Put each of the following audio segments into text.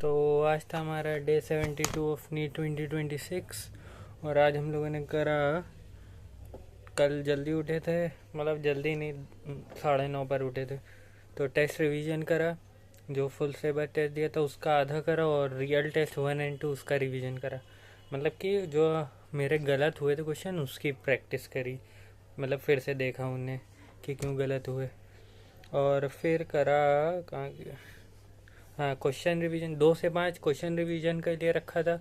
तो आज था हमारा डे 72 ऑफ नीट 2026 और आज हम लोगों ने करा। कल जल्दी उठे थे, मतलब जल्दी नहीं, 9:30 पर उठे थे। तो टेस्ट रिवीजन करा, जो फुल सिलेबस टेस्ट दिया था उसका आधा करा और रियल टेस्ट 1 एंड 2 उसका रिवीजन करा। मतलब कि जो मेरे गलत हुए थे क्वेश्चन उसकी प्रैक्टिस करी, मतलब फिर से देखा उन्हें कि क्यों गलत हुए। और फिर करा कहाँ, हाँ, क्वेश्चन रिवीजन 2 से 5 क्वेश्चन रिवीजन के लिए रखा था।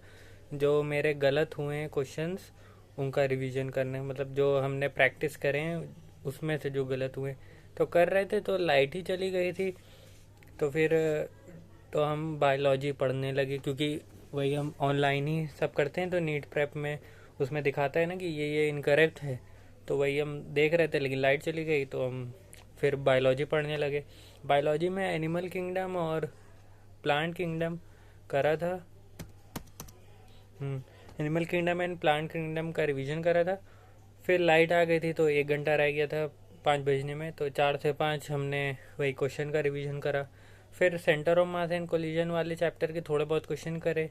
जो मेरे गलत हुए हैं क्वेश्चंस उनका रिवीजन करने, मतलब जो हमने प्रैक्टिस करे हैं उसमें से जो गलत हुए तो कर रहे थे। तो लाइट ही चली गई थी, तो फिर तो हम बायोलॉजी पढ़ने लगे, क्योंकि वही हम ऑनलाइन ही सब करते हैं। तो नीट प्रेप में उसमें दिखाता है ना कि ये इनकरेक्ट है, तो वही हम देख रहे थे। लेकिन लाइट चली गई तो हम फिर बायोलॉजी पढ़ने लगे। बायोलॉजी में एनिमल किंगडम और प्लांट किंगडम करा था। Animal kingdom and plant kingdom का रिवीजन करा था। फिर लाइट आ गई थी तो 1 घंटा रह गया था 5 बजने में, तो 4 से 5 हमने वही क्वेश्चन का रिवीजन करा। फिर centre of mass and collision वाले चैप्टर के थोड़े बहुत क्वेश्चन करे।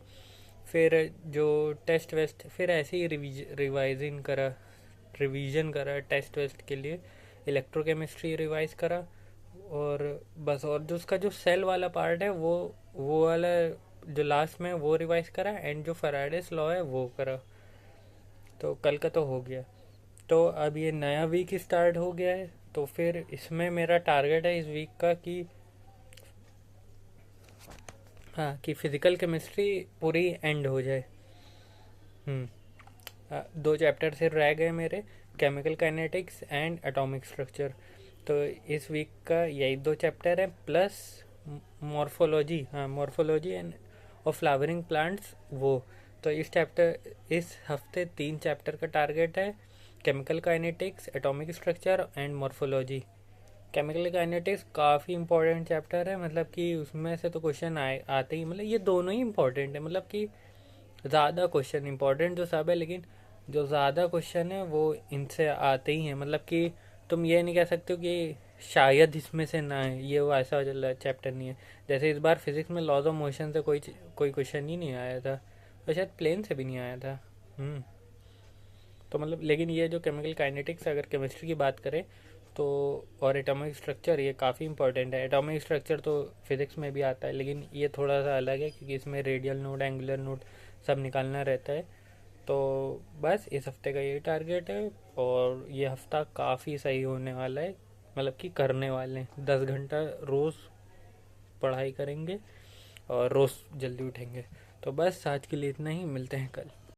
फिर जो टेस्ट वेस्ट फिर ऐसे ही रिवीजन करा टेस्ट वेस्ट के लिए। इलेक्ट्रोकेमिस्ट्री रिवाइज करा और बस। और जो उसका जो सेल वाला पार्ट है वो वाला जो लास्ट में वो रिवाइज करा, एंड जो फैराडेस लॉ है वो करा। तो कल का तो हो गया। तो अब ये नया वीक स्टार्ट हो गया है, तो फिर इसमें मेरा टारगेट है इस वीक का कि हाँ, कि फिजिकल केमिस्ट्री पूरी एंड हो जाए। 2 चैप्टर सिर्फ रह गए मेरे, chemical kinetics and atomic structure. तो इस वीक का यही 2 चैप्टर है, प्लस मॉर्फोलॉजी, हाँ, मॉर्फोलॉजी एंड और फ्लावरिंग प्लांट्स वो। तो इस हफ्ते 3 चैप्टर का टारगेट है, chemical kinetics, atomic structure and morphology. Chemical kinetics काफ़ी इंपॉर्टेंट चैप्टर है, मतलब कि उसमें से तो क्वेश्चन आते ही, मतलब ये दोनों ही इंपॉर्टेंट है। मतलब कि ज़्यादा क्वेश्चन इंपॉर्टेंट तो सब है, लेकिन जो ज़्यादा क्वेश्चन है वो इनसे आते ही हैं। मतलब कि तुम ये नहीं कह सकते हो कि शायद इसमें से ना है, ये वो ऐसा वाला चैप्टर नहीं है। जैसे इस बार फिजिक्स में लॉज ऑफ मोशन से कोई क्वेश्चन ही नहीं आया था, और शायद प्लेन से भी नहीं आया था। तो मतलब, लेकिन ये जो केमिकल काइनेटिक्स अगर केमिस्ट्री की बात करें तो, और एटॉमिक स्ट्रक्चर ये काफ़ी इंपॉर्टेंट है। एटॉमिक स्ट्रक्चर तो फिजिक्स में भी आता है, लेकिन ये थोड़ा सा अलग है क्योंकि इसमें रेडियल नोड, एंगुलर नोड सब निकालना रहता है। तो बस इस हफ्ते का ये टारगेट है, और ये हफ्ता काफ़ी सही होने वाला है। मतलब कि करने वाले हैं 10 घंटा रोज़ पढ़ाई करेंगे और रोज़ जल्दी उठेंगे। तो बस आज के लिए इतना ही, मिलते हैं कल।